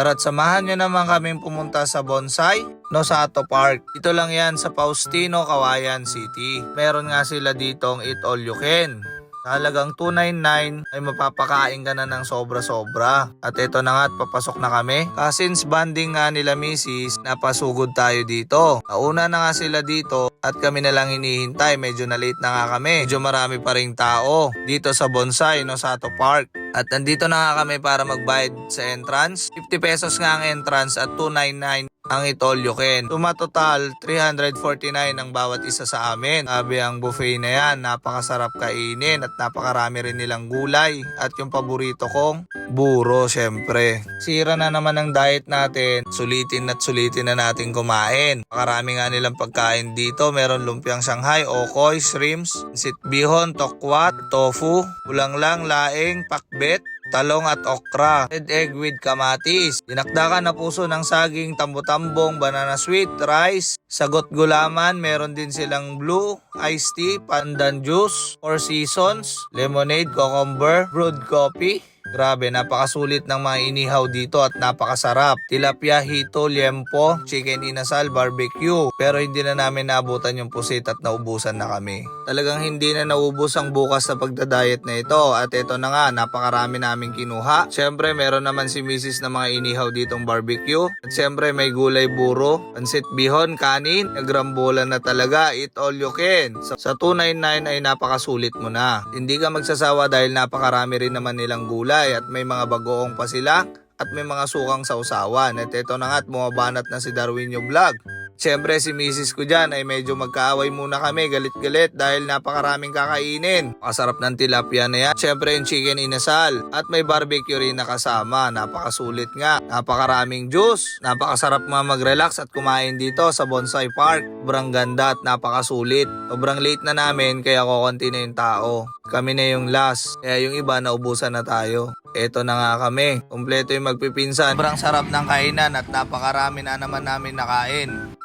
Tara't samahan nyo naman kaming pumunta sa Bonsai Nosato Park. Ito lang yan sa Faustino, Cauayan City. Meron nga sila ditong eat all you can. Sa halagang 299 ay mapapakain ka na ng sobra-sobra. At ito na nga at papasok na kami. Since banding nga nila misis, napasugod tayo dito. Nauna na nga sila dito at kami na lang hinihintay. Medyo na late na nga kami. Medyo marami pa ring tao dito sa Bonsai Nosato Park. At nandito na nga kami para magbayad sa entrance. 50 pesos nga ang entrance at 299 ang eat all you can. Suma total 349 ang bawat isa sa amin. Sabi ang buffet na yan, napakasarap kainin at napakarami rin nilang gulay. At yung paborito kong buro, syempre. Sira na naman ang diet natin. Sulitin na natin kumain. Makarami nga nilang pagkain dito. Meron lumpiang Shanghai, okoy, shrimps, sitbihon, tokwat, tofu, ulang-lang, laing, pakbet, talong at okra, red egg with kamatis, dinakdakan na puso ng saging, tambo-tambong, banana sweet, rice, sagot gulaman, meron din silang blue, iced tea, pandan juice, four seasons, lemonade, cucumber, brewed coffee. Grabe, napakasulit ng mga inihaw dito at napakasarap. Tilapia, hito, liempo, chicken inasal, barbecue. Pero hindi na namin naabutan yung pusit at naubusan na kami. Talagang hindi na naubos ang bukas sa pagdadiet na ito. At ito na nga, napakarami namin kinuha. Siyempre, meron naman si misis na mga inihaw ditong barbecue. At siyempre, may gulay buro, pansit bihon, kanin, nagrambulan na talaga, eat all you can. Sa 299 ay napakasulit mo na. Hindi ka magsasawa dahil napakarami rin naman nilang gulay. At may mga bagoong pa sila at may mga sukang sausawan. At ito na nga at bumabanat na si Darwinio Vlog. Siyempre si misis ko dyan ay medyo magkaaway muna kami, galit-galit dahil napakaraming kakainin. Masarap ng tilapia na yan. Siyempre yung chicken inasal at may barbecue rin na kasama. Napakasulit nga. Napakaraming juice. Napakasarap mga mag-relax at kumain dito sa Bonsai Park. Sobrang ganda at napakasulit. Sobrang late na namin kaya kukunti na yung tao. Kami na yung last. Kaya yung iba naubusan na tayo. Eto na nga kami. Kompleto yung magpipinsan. Sobrang sarap ng kainan at napakarami na naman namin nakain.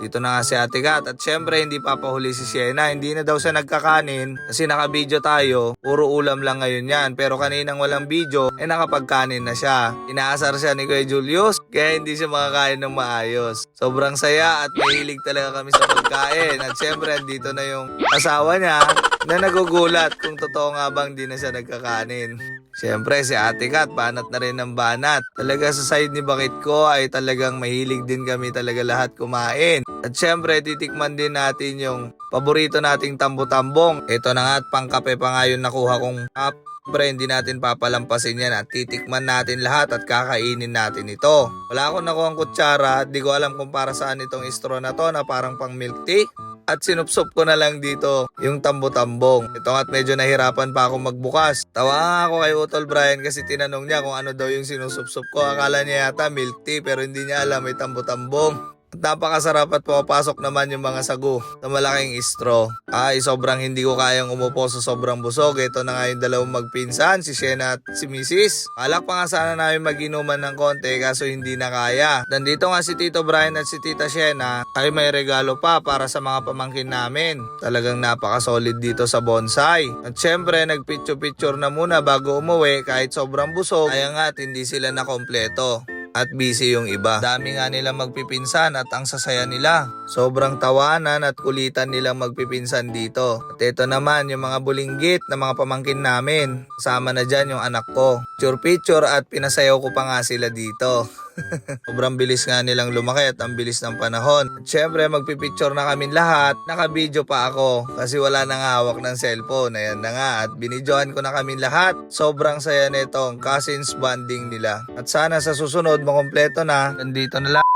Dito na nga si Ate Kat at syempre hindi papahuli si Sienna. Hindi na daw siya nagkakanin kasi nakabidyo tayo. Puro ulam lang ngayon yan. Pero kaninang walang video, nakapagkanin na siya. Inaasar siya ni Kuya Julius kaya hindi siya makakain ng maayos. Sobrang saya at mahilig talaga kami sa pagkain. At syempre dito na yung asawa niya na nagugulat kung totoo nga bang di na siya nagkakanin. Siyempre si Ate Kat, banat na rin ng banat. Talaga sa side ni Bakit ko ay talagang mahilig din kami talaga lahat kumain. At siyempre titikman din natin yung paborito nating tambo-tambong. Ito na nga at pangkape pa nga yung nakuha kong cup. Siyempre hindi natin papalampasin yan at titikman natin lahat at kakainin natin ito. Wala akong nakuhang kutsara at di ko alam kung para saan itong straw na to na parang pang milk tea. At sinupsop ko na lang dito yung tambo-tambong. Ito at medyo nahirapan pa ako magbukas. Tawa nga ako kay Utol Brian kasi tinanong niya kung ano daw yung sinusupsop ko. Akala niya yata milk tea pero hindi niya alam may tambo-tambong. At napakasarap at pumapasok naman yung mga sago sa malaking straw. Ay, sobrang hindi ko kayang umupo sa sobrang busog. Ito na nga yung dalawang magpinsan, si Sienna at si Mrs. Alak pa nga sana namin mag-inuman ng konti kaso hindi na kaya. Nandito nga si Tito Brian at si Tita Sienna ay may regalo pa para sa mga pamangkin namin. Talagang napaka-solid dito sa Bonsai. At syempre, nagpicture-picture na muna bago umuwi kahit sobrang busog. Kaya nga at hindi sila nakompleto. At busy yung iba. Dami nga nilang magpipinsan at ang sasaya nila. Sobrang tawanan at kulitan nilang magpipinsan dito. At ito naman yung mga bulinggit na mga pamangkin namin. Kasama na dyan yung anak ko. Picture at pinasayaw ko pa nga sila dito. Sobrang bilis nga nilang lumaki at ang bilis ng panahon. At syempre magpipicture na kami lahat. Nakabidyo pa ako kasi wala nang hawak ng cellphone. Ayan na nga at binidyohan ko na kami lahat. Sobrang saya nitong cousins bonding nila. At sana sa susunod makompleto na. Nandito na lang.